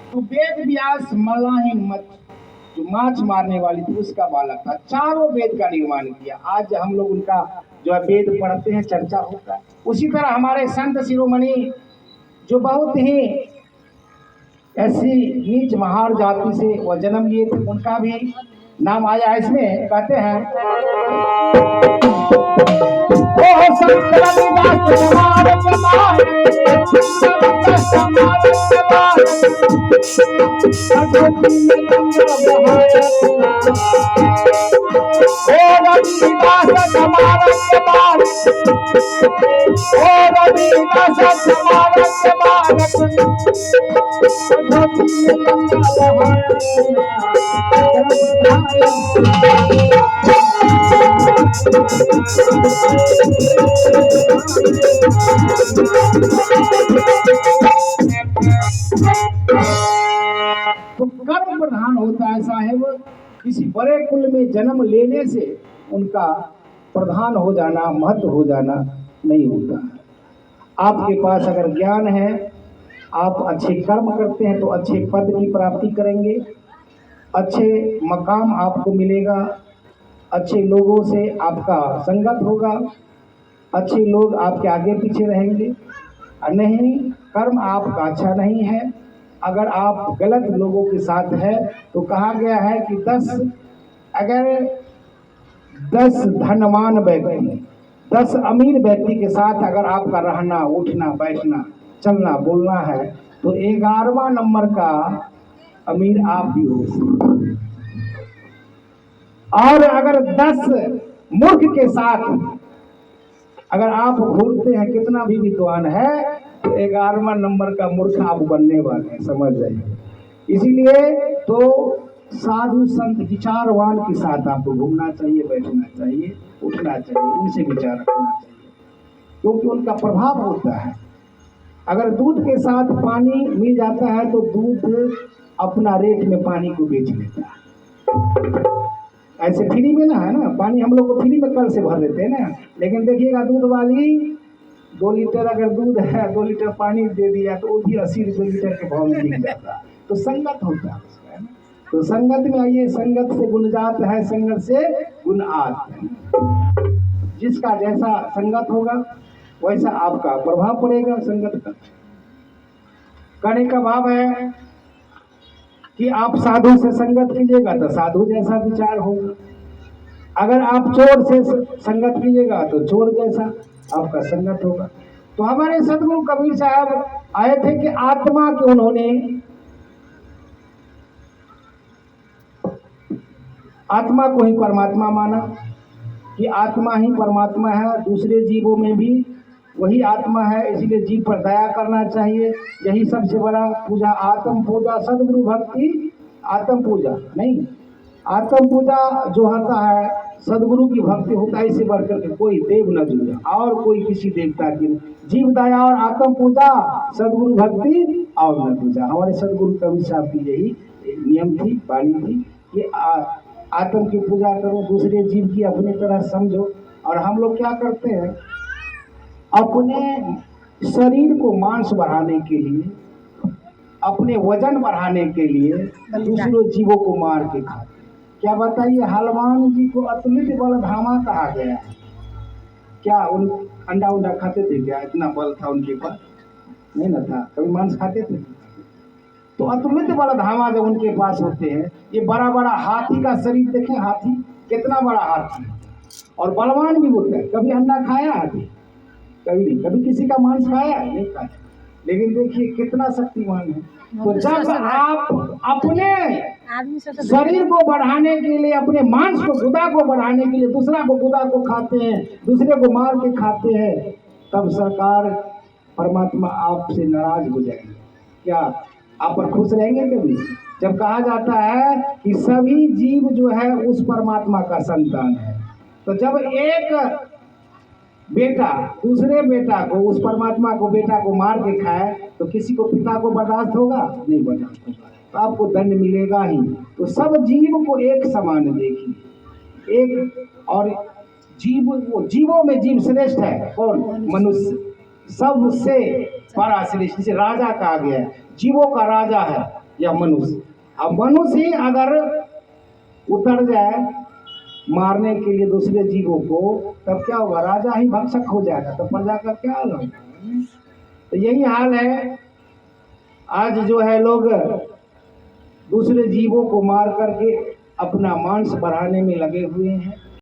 तो वेद व्यास मल्लाही मत जो माछ मारने वाली थी उसका बालक था। चारों वेद का निर्माण किया। आज हम लोग उनका जो है वेद पढ़ते हैं, चर्चा होता है। उसी तरह हमारे संत शिरोमणि जो बहुत ही ऐसी नीच महार जाति से वह जन्म लिए थे, उनका भी नाम आया है इसमें। कहते हैं तो कर्म प्रधान होता है साहेब। किसी बड़े कुल में जन्म लेने से उनका प्रधान हो जाना, महत्व हो जाना नहीं होता। आपके पास अगर ज्ञान है, आप अच्छे कर्म करते हैं तो अच्छे पद की प्राप्ति करेंगे, अच्छे मकाम आपको मिलेगा, अच्छे लोगों से आपका संगत होगा, अच्छे लोग आपके आगे पीछे रहेंगे। नहीं, कर्म आपका अच्छा नहीं है, अगर आप गलत लोगों के साथ है तो कहा गया है कि 10 धनवान व्यक्ति, 10 अमीर व्यक्ति के साथ अगर आपका रहना, उठना, बैठना, चलना, बोलना है तो 11वां नंबर का अमीर आप भी हो। और अगर 10 मूर्ख के साथ अगर आप घूमते हैं, कितना भी विद्वान है तो 11वां नंबर का मूर्ख आप बनने वाले हैं, समझ जाइए। इसीलिए तो साधु संत विचारवान के साथ आपको घूमना चाहिए, बैठना चाहिए, उठना चाहिए, उनसे विचार रखना चाहिए, क्योंकि उनका प्रभाव होता है। अगर दूध के साथ पानी मिल जाता है तो दूध अपना रेट में पानी को बेच लेता है। ऐसे फ्री में ना है ना, पानी हम लोग को फ्री में कल से भर देते हैं ना, लेकिन देखिएगा दूध वाली 2 लीटर अगर दूध है, 2 लीटर पानी दे दिया तो वो भी 80 रुपये लीटर के भाव में बिक जाता है। तो संगत होता है उसका, है ना। तो संगत में आइए, संगत से गुणजात है, संगत से गुणात है। जिसका जैसा संगत होगा वैसा आपका प्रभाव पड़ेगा संगत का। कहने का भाव है कि आप साधु से संगत कीजिएगा तो साधु जैसा विचार होगा, अगर आप चोर से संगत कीजिएगा तो चोर जैसा आपका संगत होगा। तो हमारे सदगुरु कबीर साहब आए थे कि आत्मा के उन्होंने आत्मा को ही परमात्मा माना कि आत्मा ही परमात्मा है, दूसरे जीवों में भी वही आत्मा है, इसीलिए जीव पर दया करना चाहिए। यही सबसे बड़ा पूजा, आत्म पूजा, सदगुरु भक्ति, आत्म पूजा नहीं, आत्म पूजा जो होता है सदगुरु की भक्ति होता है। इससे बढ़कर के कोई देव न जुड़ा और कोई किसी देवता की, जीव दया और आत्म पूजा, सदगुरु भक्ति और न पूजा। हमारे सदगुरु कबीर साहब की यही नियम थी, वाणी थी कि आत्म की पूजा करो, दूसरे जीव की अपनी तरह समझो। और हम लोग क्या करते हैं, अपने शरीर को मांस बढ़ाने के लिए, अपने वजन बढ़ाने के लिए दूसरों जीवों को मार के खाते। क्या बताइए, हलवान जी को अतुलित बल धामा कहा गया है। क्या उन अंडा उंडा खाते थे क्या? इतना बल था उनके पास? नहीं ना था। कभी मांस खाते थे? तो अतुलित बल धामा जब उनके पास होते हैं, ये बड़ा बड़ा हाथी का शरीर देखें, हाथी कितना बड़ा हाथी और बलवान भी होता है। कभी अंडा खाया हाथी? कभी नहीं। कभी किसी का मांस खाया? नहीं खाया। लेकिन देखिए कितना शक्तिमान है। तो जब आप अपने आदमी सब तो शरीर को बढ़ाने के लिए, अपने मांस को, गुदा को बढ़ाने के लिए दूसरा को, गुदा को खाते हैं, दूसरे को मार के खाते हैं, तब सरकार परमात्मा आपसे नाराज हो जाएंगे। क्या आप पर खुश रहेंगे कभी? जब कहा जाता है कि सभी जीव जो है उस परमात्मा का संतान है, तो जब एक बेटा दूसरे बेटा को, उस परमात्मा को, बेटा को मार के खाए, तो किसी को, पिता को बर्दाश्त होगा? नहीं बर्दाश्त होगा, तो आपको दंड मिलेगा ही। तो सब जीव को एक समान देखिए, एक, और जीव, वो जीवों में जीव श्रेष्ठ है कौन? मनुष्य, सबसे बड़ा श्रेष्ठ, जिसे राजा कहा गया है, जीवों का राजा है या मनुष्य। अब मनुष्य ही अगर उतर जाए मारने के लिए दूसरे जीवों को, तब क्या होगा? राजा ही भक्षक हो जाएगा, तब प्रजा का क्या हाल होगा? तो यही हाल है आज, जो है लोग दूसरे जीवों को मार करके अपना मांस बढ़ाने में लगे हुए हैं।